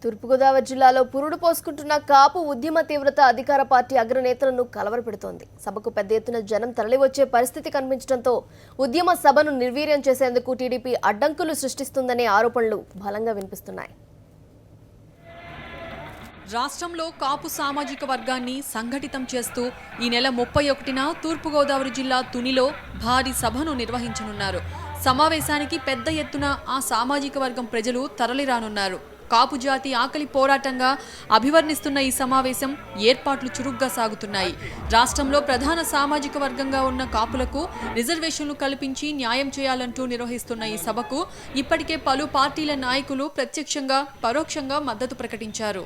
తూర్పుగోదావరి జిల్లాలో పురుడు పోసుకుంటున్న కాపు ఉద్యమ తీవ్రత అధికార పార్టీ అగ్రనేతలను కలవరపెడుతోంది. సభకు పెద్ద ఎత్తున జనం తరలివచ్చే పరిస్థితి కనిపించడంతో ఉద్యమ సభను నిర్వీర్యం చేసేందుకు టీడీపీ అడ్డంకులు సృష్టిస్తుందనే ఆరోపణలు బలంగా వినిపిస్తున్నాయి. రాష్ట్రంలో కాపు సామాజిక వర్గాన్ని సంఘటితం చేస్తూ ఈ నెల 31న తూర్పుగోదావరి జిల్లా తునిలో భారీ సభను నిర్వహించనున్నారు. సమావేశానికి పెద్ద ఎత్తున ఆ సామాజిక వర్గం ప్రజలు తరలిరానున్నారు. కాపు జాతి ఆకలి పోరాటంగా అభివర్ణిస్తున్న ఈ సమావేశం ఏర్పాట్లు చురుగ్గా సాగుతున్నాయి. రాష్ట్రంలో ప్రధాన సామాజిక వర్గంగా ఉన్న కాపులకు రిజర్వేషన్లు కల్పించి న్యాయం చేయాలంటూ నిర్వహిస్తున్న ఈ సభకు ఇప్పటికే పలు పార్టీల నాయకులు ప్రత్యక్షంగా పరోక్షంగా మద్దతు ప్రకటించారు.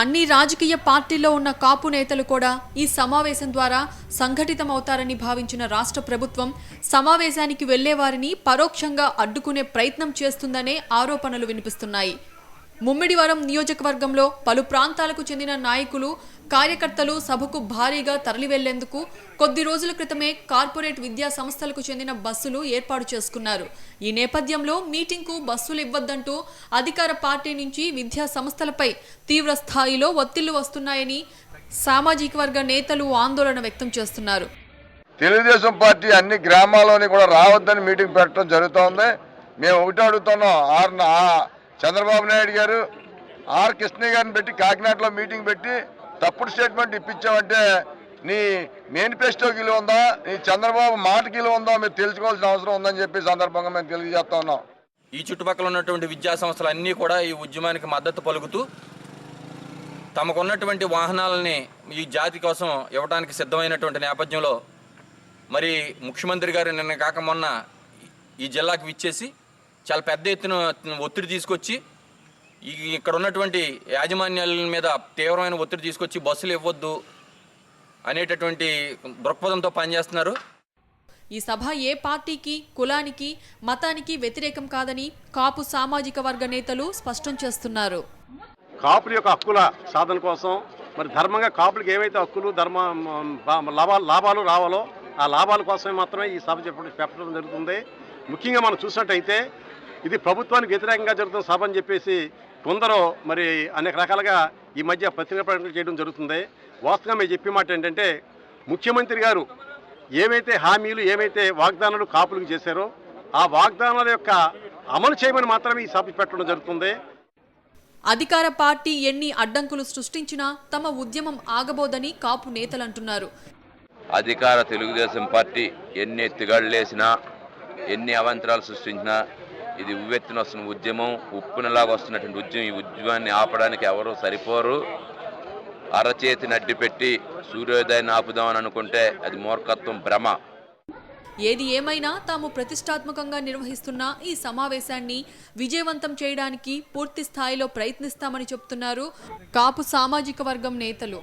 అన్ని రాజకీయ పార్టీల్లో ఉన్న కాపు నేతలు కూడా ఈ సమావేశం ద్వారా సంఘటితమవుతారని భావించిన రాష్ట్ర ప్రభుత్వం సమావేశానికి వెళ్లేవారిని పరోక్షంగా అడ్డుకునే ప్రయత్నం చేస్తుందనే ఆరోపణలు వినిపిస్తున్నాయి. ముమ్మిడివరం నియోజకవర్గంలో పలు ప్రాంతాలకు చెందిన నాయకులు, కార్యకర్తలు సభకు భారీగా తరలి వెళ్లేందుకు కొద్ది రోజుల క్రితమే కార్పొరేట్ విద్యా సంస్థలకు చెందిన బస్సులు ఏర్పాటు చేసుకున్నారు. ఈ నేపథ్యంలో మీటింగ్కు బస్సులు ఇవ్వద్దంటూ అధికార పార్టీ నుంచి విద్యా సంస్థలపై తీవ్ర స్థాయిలో ఒత్తిళ్లు వస్తున్నాయని సామాజిక వర్గ నేతలు ఆందోళన వ్యక్తం చేస్తున్నారు. తెలుగుదేశం పార్టీ అన్ని గ్రామాల్లోని కూడా రావద్దని మీటింగ్ పెట్టడం జరుగుతోంది. మేము ఒకటి అడుగుతున్నాం, చంద్రబాబు నాయుడు గారు ఆర్ కృష్ణ గారిని పెట్టి కాకినాడలో మీటింగ్ పెట్టి తప్పుడు స్టేట్మెంట్ ఇప్పించామంటే నీ మేనిఫెస్టోకి విలువ ఉందా, నీ చంద్రబాబు మాటకి విలువ ఉందా మీరు తెలుసుకోవాల్సిన అవసరం ఉందని చెప్పి సందర్భంగా మేము తెలియజేస్తా ఉన్నాం. ఈ చుట్టుపక్కల ఉన్నటువంటి విద్యా సంస్థలు అన్నీ కూడా ఈ ఉద్యమానికి మద్దతు పలుకుతూ తమకున్నటువంటి వాహనాలని ఈ జాతి కోసం ఇవ్వడానికి సిద్ధమైనటువంటి నేపథ్యంలో మరి ముఖ్యమంత్రి గారు నిన్న కాక మొన్న ఈ జిల్లాకు విచ్చేసి చాలా పెద్ద ఎత్తున ఒత్తిడి తీసుకొచ్చి ఇక్కడ ఉన్నటువంటి యాజమాన్యాల మీద తీవ్రమైన ఒత్తిడి తీసుకొచ్చి బస్సులు ఇవ్వద్దు అనేటటువంటి దృక్పథంతో పనిచేస్తున్నారు. ఈ సభ ఏ పార్టీకి, కులానికి, మతానికి వ్యతిరేకం కాదని కాపు సామాజిక వర్గ నేతలు స్పష్టం చేస్తున్నారు. కాపుల యొక్క హక్కుల సాధన కోసం మరి ధర్మంగా కాపులకు ఏవైతే హక్కులు లాభాలు రావాలో ఆ లాభాల కోసమే మాత్రమే ఈ సభ చెప్పడం జరుగుతుంది. ముఖ్యంగా మనం చూసినట్టయితే ఇది ప్రభుత్వానికి వ్యతిరేకంగా జరుగుతున్న సభ అని చెప్పేసి కొందరు మరి అనేక రకాలుగా ఈ మధ్య పత్రికా ప్రకటనలు చేయడం జరుగుతుంది. వాస్తవంగా మేము చెప్పే మాట ఏంటంటే ముఖ్యమంత్రి గారు ఏవైతే హామీలు, ఏవైతే వాగ్దానాలు కాపులకు చేశారో ఆ వాగ్దానాల యొక్క అమలు చేయమని మాత్రమే ఈ సభ పెట్టడం జరుగుతుంది. అధికార పార్టీ ఎన్ని అడ్డంకులు సృష్టించినా తమ ఉద్యమం ఆగబోదని కాపు నేతలు అంటున్నారు. అధికార తెలుగుదేశం పార్టీ ఎన్ని ఎత్తుగడలేసినా, ఎన్ని అవాంతరాలు సృష్టించినా ఇది ఉవ్వెత్తున వస్తున్న ఉద్యమం, ఉప్పునలాగా వస్తున్నటువంటి ఉద్యమం. ఈ ఉద్యమాన్ని ఆపడానికి ఎవరూ సరిపోరు. అరచేతిని అడ్డుపెట్టి సూర్యోదయాన్ని ఆపుదామని అనుకుంటే అది మూర్ఖత్వం, భ్రమ. ఏది ఏమైనా తాము ప్రతిష్టాత్మకంగా నిర్వహిస్తున్న ఈ సమావేశాన్ని విజయవంతం చేయడానికి పూర్తి స్థాయిలో ప్రయత్నిస్తామని చెప్తున్నారు కాపు సామాజిక వర్గం నేతలు.